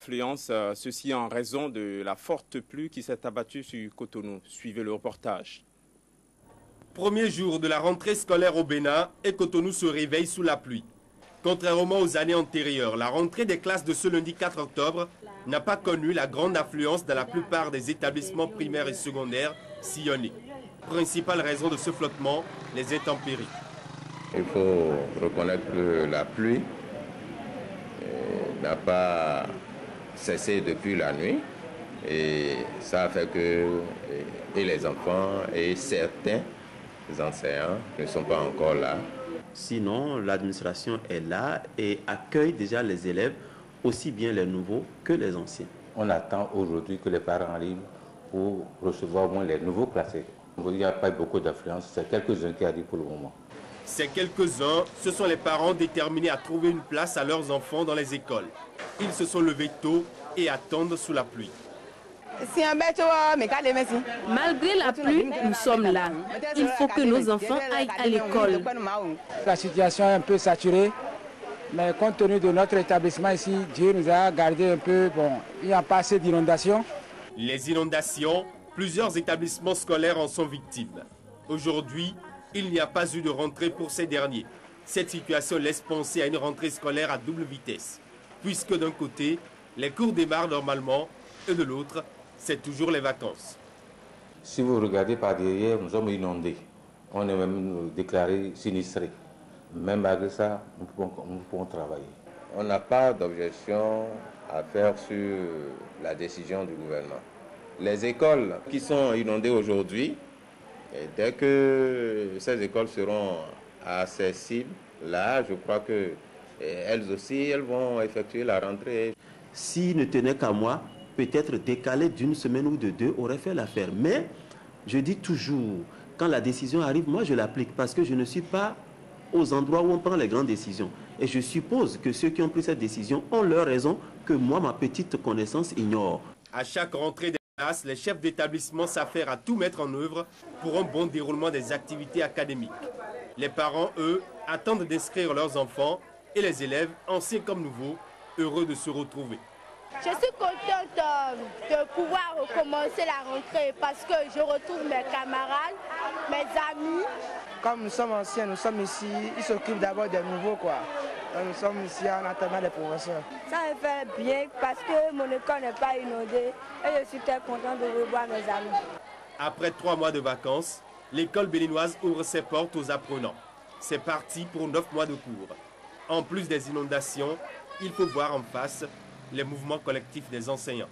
Ceci en raison de la forte pluie qui s'est abattue sur Cotonou. Suivez le reportage. Premier jour de la rentrée scolaire au Bénin et Cotonou se réveille sous la pluie. Contrairement aux années antérieures, la rentrée des classes de ce lundi 4 octobre n'a pas connu la grande affluence dans la plupart des établissements primaires et secondaires sillonnés. Principale raison de ce flottement, les intempéries. Il faut reconnaître que la pluie n'a pas cessé depuis la nuit et ça a fait que et les enfants et certains enseignants ne sont pas encore là. Sinon, l'administration est là et accueille déjà les élèves, aussi bien les nouveaux que les anciens. On attend aujourd'hui que les parents arrivent pour recevoir au moins les nouveaux classés. Il n'y a pas beaucoup d'affluence, c'est quelques-uns qui arrivent pour le moment. Ces quelques-uns, ce sont les parents déterminés à trouver une place à leurs enfants dans les écoles. Ils se sont levés tôt et attendent sous la pluie. Malgré la pluie, nous sommes là. Il faut que nos enfants aillent à l'école. La situation est un peu saturée, mais compte tenu de notre établissement ici, Dieu nous a gardé un peu. Bon, il n'y a pas assez d'inondations. Les inondations, plusieurs établissements scolaires en sont victimes. Aujourd'hui, il n'y a pas eu de rentrée pour ces derniers. Cette situation laisse penser à une rentrée scolaire à double vitesse, puisque d'un côté, les cours démarrent normalement et de l'autre, c'est toujours les vacances. Si vous regardez par derrière, nous sommes inondés. On est même déclaré sinistrés. Même malgré ça, nous pouvons travailler. On n'a pas d'objection à faire sur la décision du gouvernement. Les écoles qui sont inondées aujourd'hui, dès que ces écoles seront accessibles, là, je crois que elles aussi, elles vont effectuer la rentrée. S'il ne tenait qu'à moi, peut-être décaler d'une semaine ou de deux aurait fait l'affaire. Mais je dis toujours, quand la décision arrive, moi je l'applique parce que je ne suis pas aux endroits où on prend les grandes décisions. Et je suppose que ceux qui ont pris cette décision ont leur raison que moi, ma petite connaissance, ignore. À chaque rentrée des classes, les chefs d'établissement s'affairent à tout mettre en œuvre pour un bon déroulement des activités académiques. Les parents, eux, attendent d'inscrire leurs enfants et les élèves, anciens comme nouveaux, heureux de se retrouver. Je suis contente de pouvoir recommencer la rentrée parce que je retrouve mes camarades, mes amis. Comme nous sommes anciens, nous sommes ici, ils s'occupent d'abord des nouveaux, quoi. Donc nous sommes ici en attendant les professeurs. Ça me fait bien parce que mon école n'est pas inondée et je suis très contente de revoir mes amis. Après 3 mois de vacances, l'école béninoise ouvre ses portes aux apprenants. C'est parti pour 9 mois de cours. En plus des inondations, il faut voir en face les mouvements collectifs des enseignants.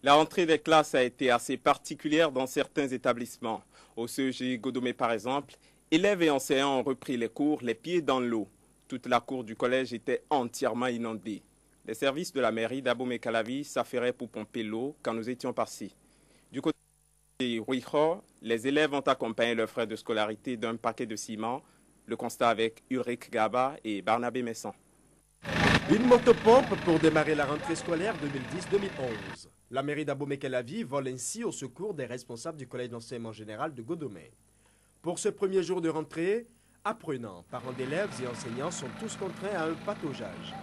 La rentrée des classes a été assez particulière dans certains établissements. Au CEG Godomé par exemple, élèves et enseignants ont repris les cours les pieds dans l'eau. Toute la cour du collège était entièrement inondée. Les services de la mairie d'Abomey-Calavi s'affairaient pour pomper l'eau quand nous étions partis. Du côté de Ruijo, les élèves ont accompagné leurs frais de scolarité d'un paquet de ciment. Le constat avec Ulrich Gaba et Barnabé Messan. Une motopompe pour démarrer la rentrée scolaire 2010-2011. La mairie d'Abomey-Calavi vole ainsi au secours des responsables du collège d'enseignement général de Godomé. Pour ce premier jour de rentrée, apprenants, parents d'élèves et enseignants sont tous contraints à un pataugeage.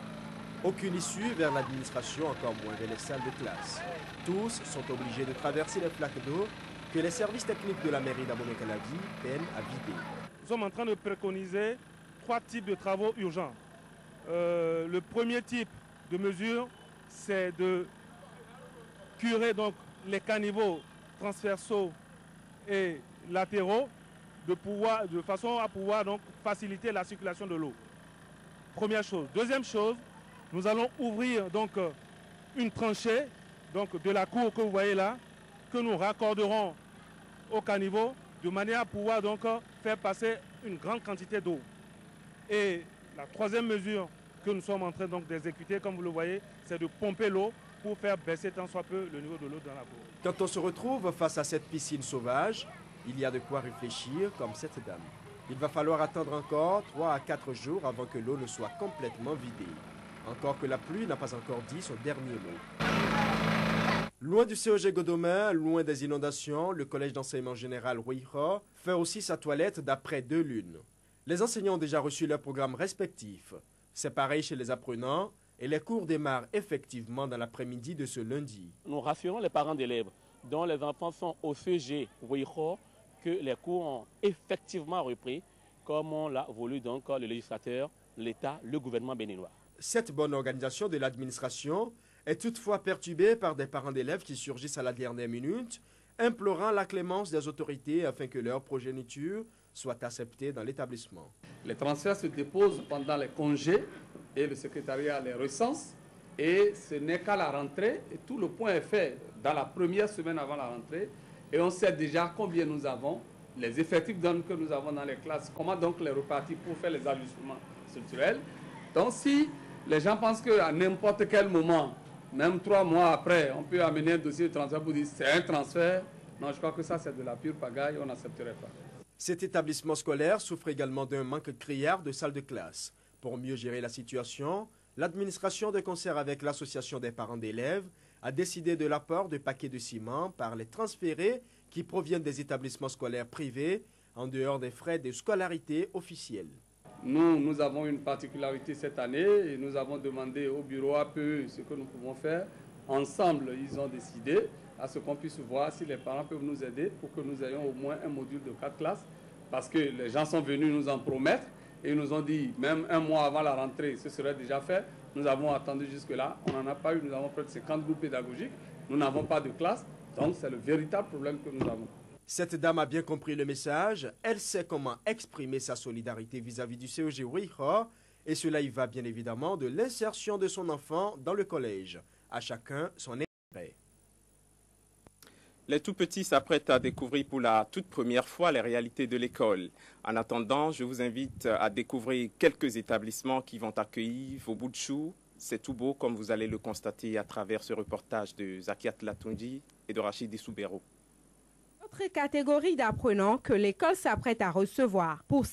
Aucune issue vers l'administration, encore moins vers les salles de classe. Tous sont obligés de traverser les flaques d'eau que les services techniques de la mairie d'Abomey-Calavi peinent à vider. Nous sommes en train de préconiser 3 types de travaux urgents. Le premier type de mesure, c'est de curer donc les caniveaux transversaux et latéraux de façon à pouvoir donc faciliter la circulation de l'eau. Première chose. Deuxième chose, nous allons ouvrir donc une tranchée donc de la cour que vous voyez là, que nous raccorderons au caniveau de manière à pouvoir donc faire passer une grande quantité d'eau. Et la troisième mesure que nous sommes en train donc d'exécuter, comme vous le voyez, c'est de pomper l'eau pour faire baisser tant soit peu le niveau de l'eau dans la cour. Quand on se retrouve face à cette piscine sauvage, il y a de quoi réfléchir comme cette dame. Il va falloir attendre encore 3 à 4 jours avant que l'eau ne soit complètement vidée. Encore que la pluie n'a pas encore dit son dernier mot. Loin du CEG Godomé, loin des inondations, le collège d'enseignement général Ruijo fait aussi sa toilette d'après 2 lunes. Les enseignants ont déjà reçu leurs programmes respectifs. C'est pareil chez les apprenants et les cours démarrent effectivement dans l'après-midi de ce lundi. Nous rassurons les parents d'élèves dont les enfants sont au CG Ouiho que les cours ont effectivement repris, comme on l'a voulu donc le législateur, l'État, le gouvernement béninois. Cette bonne organisation de l'administration est toutefois perturbée par des parents d'élèves qui surgissent à la dernière minute, implorant la clémence des autorités afin que leur progéniture soit acceptée dans l'établissement. Les transferts se déposent pendant les congés et le secrétariat les recense. Et ce n'est qu'à la rentrée, et tout le point est fait dans la première semaine avant la rentrée, et on sait déjà combien nous avons, les effectifs que nous avons dans les classes, comment donc les repartir pour faire les ajustements structurels. Donc si les gens pensent qu'à n'importe quel moment, même 3 mois après, on peut amener un dossier de transfert pour dire c'est un transfert, non, je crois que ça c'est de la pure pagaille, on n'accepterait pas. Cet établissement scolaire souffre également d'un manque criard de salles de classe. Pour mieux gérer la situation, l'administration, de concert avec l'association des parents d'élèves, a décidé de l'apport de paquets de ciment par les transférés qui proviennent des établissements scolaires privés en dehors des frais de scolarité officiels. Nous avons une particularité cette année et nous avons demandé au bureau APE ce que nous pouvons faire. Ensemble, ils ont décidé à ce qu'on puisse voir si les parents peuvent nous aider pour que nous ayons au moins un module de 4 classes parce que les gens sont venus nous en promettre. Et ils nous ont dit, même 1 mois avant la rentrée, ce serait déjà fait. Nous avons attendu jusque-là. On n'en a pas eu. Nous avons près de 50 groupes pédagogiques. Nous n'avons pas de classe. Donc, c'est le véritable problème que nous avons. Cette dame a bien compris le message. Elle sait comment exprimer sa solidarité vis-à-vis du CEG Ouiho. Et cela y va bien évidemment de l'insertion de son enfant dans le collège. À chacun son intérêt. Les tout-petits s'apprêtent à découvrir pour la toute première fois les réalités de l'école. En attendant, je vous invite à découvrir quelques établissements qui vont accueillir vos bouts de chou. C'est tout beau, comme vous allez le constater à travers ce reportage de Zakiat Latundi et de Rachid Soubero. Autre catégorie d'apprenants que l'école s'apprête à recevoir. Pour